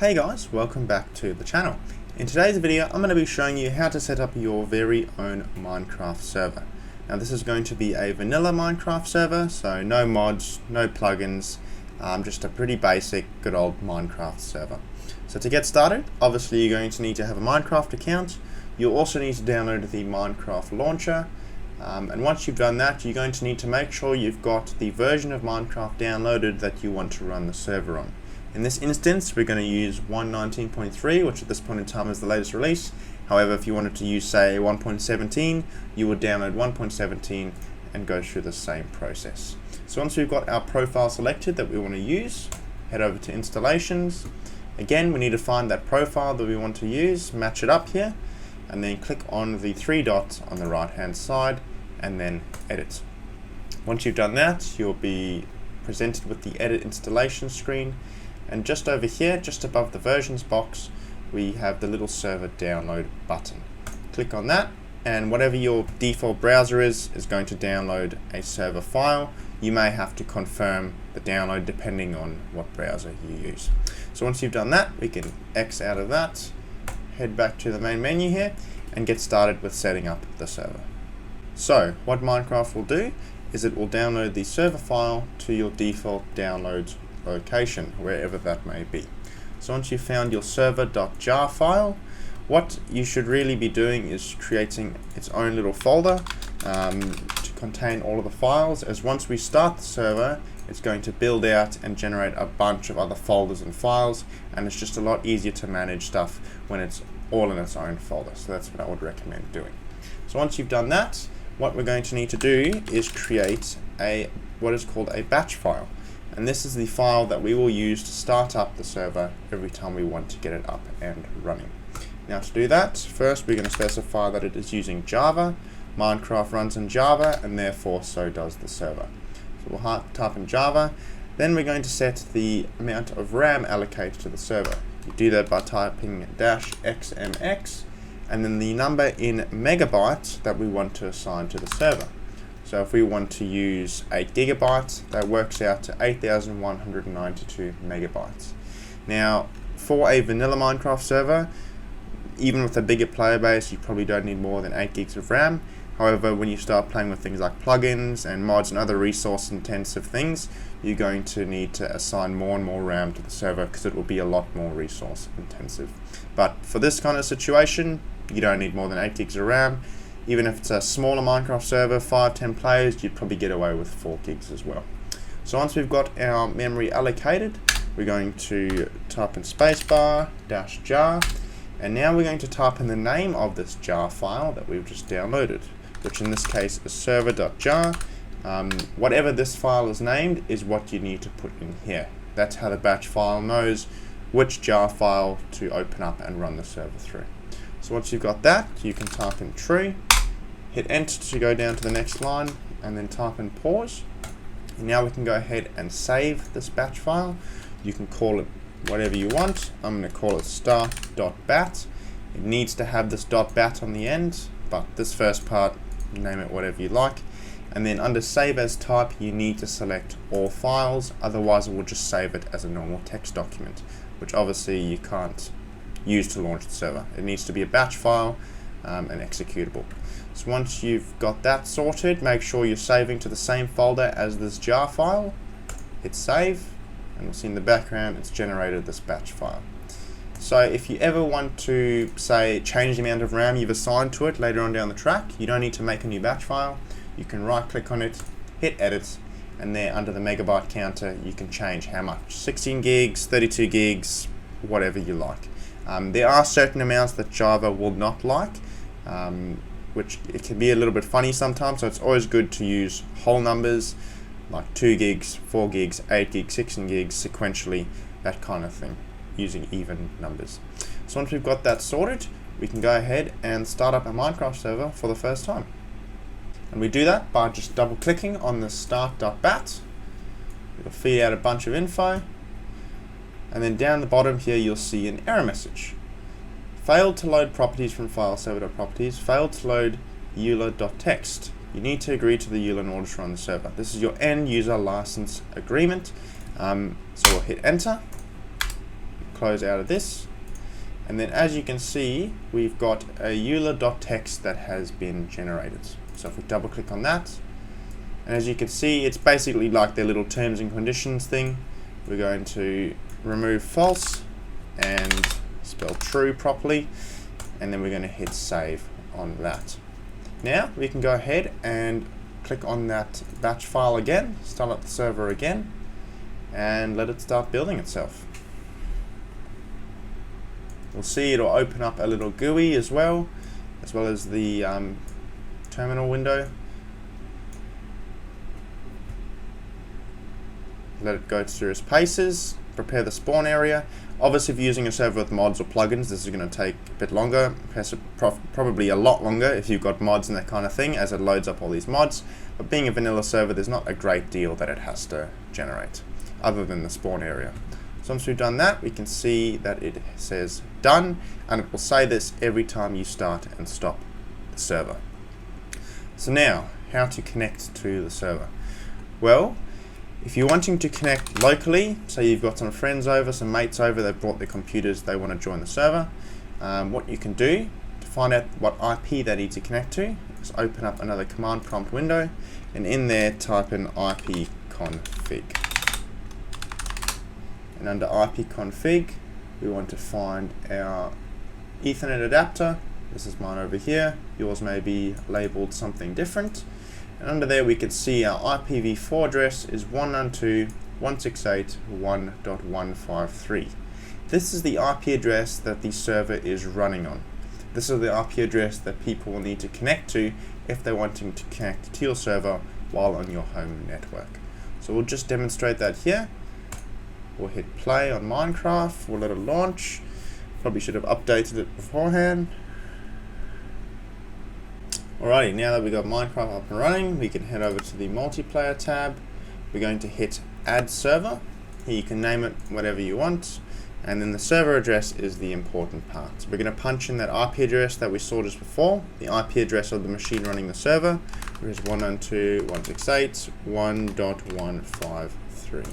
Hey guys, welcome back to the channel. In today's video, I'm going to be showing you how to set up your very own Minecraft server. Now this is going to be a vanilla Minecraft server, so no mods, no plugins, just a pretty basic, good old Minecraft server. So to get started, obviously you're going to need to have a Minecraft account. You'll also need to download the Minecraft launcher. And once you've done that, you're going to need to make sure you've got the version of Minecraft downloaded that you want to run the server on. In this instance, we're going to use 1.19.3, which at this point in time is the latest release. However, if you wanted to use, say, 1.17, you would download 1.17 and go through the same process. So once we've got our profile selected that we want to use, head over to installations. Again, we need to find that profile that we want to use, match it up here, and then click on the three dots on the right hand side and then edit. Once you've done that, you'll be presented with the edit installation screen. And just over here, just above the versions box, we have the little server download button. Click on that, and whatever your default browser is going to download a server file. You may have to confirm the download depending on what browser you use. So once you've done that, we can X out of that, head back to the main menu here, and get started with setting up the server. So what Minecraft will do is it will download the server file to your default download location, wherever that may be. So once you've found your server.jar file, what you should really be doing is creating its own little folder to contain all of the files, as once we start the server, it's going to build out and generate a bunch of other folders and files, and it's just a lot easier to manage stuff when it's all in its own folder. So that's what I would recommend doing. So once you've done that, what we're going to need to do is create what is called a batch file. And this is the file that we will use to start up the server every time we want to get it up and running. Now to do that, first we're going to specify that it is using Java. Minecraft runs in Java, and therefore so does the server. So we'll type in Java. Then we're going to set the amount of RAM allocated to the server. You do that by typing -xmx, and then the number in megabytes that we want to assign to the server. So if we want to use 8 gigabytes, that works out to 8,192 megabytes. Now, for a vanilla Minecraft server, even with a bigger player base, you probably don't need more than 8 gigs of RAM. However, when you start playing with things like plugins and mods and other resource-intensive things, you're going to need to assign more and more RAM to the server because it will be a lot more resource-intensive. But for this kind of situation, you don't need more than 8 gigs of RAM. Even if it's a smaller Minecraft server, 5-10 players, you'd probably get away with 4 gigs as well. So once we've got our memory allocated, we're going to type in spacebar -jar, and now we're going to type in the name of this jar file that we've just downloaded, which in this case is server.jar. Whatever this file is named is what you need to put in here. That's how the batch file knows which jar file to open up and run the server through. So once you've got that, you can type in true, hit enter to go down to the next line, and then type in pause. And now we can go ahead and save this batch file. You can call it whatever you want. I'm going to call it start.bat. It needs to have this .bat on the end, but this first part, name it whatever you like. And then under save as type, you need to select all files, otherwise it will just save it as a normal text document, which obviously you can't use to launch the server. It needs to be a batch file and executable. So once you've got that sorted, make sure you're saving to the same folder as this jar file. Hit save, and we'll see in the background it's generated this batch file. So if you ever want to, say, change the amount of RAM you've assigned to it later on down the track, you don't need to make a new batch file. You can right click on it, hit edit, and there under the megabyte counter you can change how much. 16 gigs, 32 gigs, whatever you like. There are certain amounts that Java will not like, which it can be a little bit funny sometimes, so it's always good to use whole numbers like 2 gigs, 4 gigs, 8 gigs, 16 gigs, sequentially, that kind of thing, using even numbers. So once we've got that sorted, we can go ahead and start up a Minecraft server for the first time. And we do that by just double clicking on the start.bat. It'll feed out a bunch of info. And then down the bottom here, you'll see an error message. Failed to load properties from file server.properties. Failed to load EULA.txt. You need to agree to the EULA in order to run the server. This is your end user license agreement. So we'll hit enter. close out of this. And then as you can see, we've got a EULA.txt that has been generated. So if we double click on that, and as you can see, it's basically like their little terms and conditions thing. We're going to remove false and spell true properly, and then we're going to hit save on that. Now we can go ahead and click on that batch file again, start up the server again, and let it start building itself. We'll see it'll open up a little GUI as well as the terminal window. Let it go through its paces, prepare the spawn area. Obviously, if you're using a server with mods or plugins, this is going to take a bit longer, probably a lot longer if you've got mods and that kind of thing, as it loads up all these mods. But being a vanilla server, there's not a great deal that it has to generate, other than the spawn area. So once we've done that, we can see that it says done, and it will say this every time you start and stop the server. So now, how to connect to the server? Well, if you're wanting to connect locally, say you've got some friends over, some mates over, they've brought their computers, they want to join the server, what you can do to find out what IP they need to connect to is open up another command prompt window, and in there type in ipconfig. And under ipconfig, we want to find our Ethernet adapter. This is mine over here. Yours may be labeled something different. And under there we can see our IPv4 address is 192.168.1.153. This is the IP address that the server is running on. This is the IP address that people will need to connect to if they're wanting to connect to your server while on your home network. So we'll just demonstrate that here. We'll hit play on Minecraft, we'll let it launch. Probably should have updated it beforehand. Alrighty, now that we've got Minecraft up and running, we can head over to the multiplayer tab. We're going to hit add server. Here you can name it whatever you want, and then the server address is the important part. So we're going to punch in that IP address that we saw just before, the IP address of the machine running the server, which is 192.168.1.153. You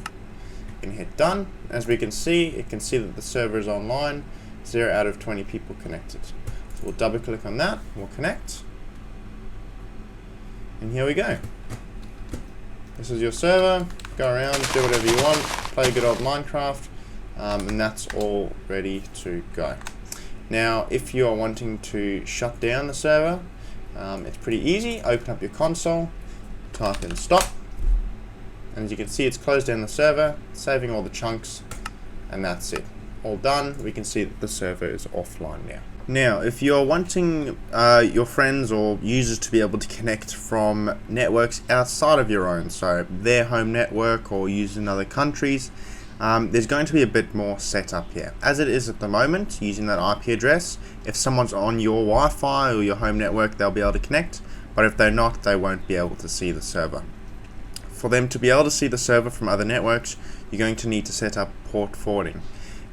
can hit done. As we can see, it can see that the server is online, 0 out of 20 people connected. So we'll double click on that, we'll connect. And here we go. This is your server. Go around, do whatever you want, play good old Minecraft, and that's all ready to go. Now, if you are wanting to shut down the server, it's pretty easy. Open up your console, type in stop, and as you can see, it's closed down the server, saving all the chunks, and that's it. All done. We can see that the server is offline now. Now, if you're wanting your friends or users to be able to connect from networks outside of your own, so their home network or used in other countries, there's going to be a bit more setup here. As it is at the moment, using that IP address, if someone's on your Wi-Fi or your home network, they'll be able to connect, but if they're not, they won't be able to see the server. For them to be able to see the server from other networks, you're going to need to set up port forwarding.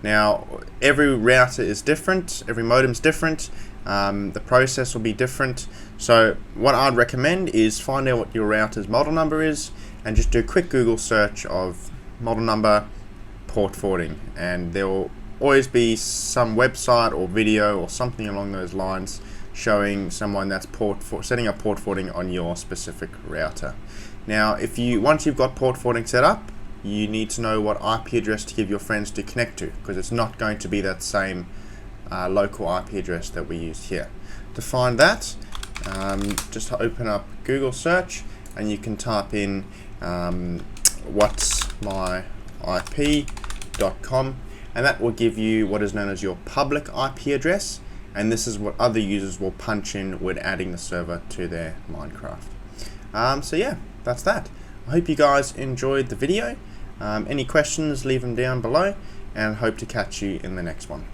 Now, every router is different, every modem's different, the process will be different. So what I'd recommend is find out what your router's model number is and just do a quick Google search of model number port forwarding, and there will always be some website or video or something along those lines showing someone that's setting up port forwarding on your specific router. Now, once you've got port forwarding set up, you need to know what IP address to give your friends to connect to, because it's not going to be that same local IP address that we used here. To find that, just open up Google search and you can type in what's my IP.com, and that will give you what is known as your public IP address, and this is what other users will punch in when adding the server to their Minecraft. So yeah, that's that. I hope you guys enjoyed the video. Any questions, leave them down below, and hope to catch you in the next one.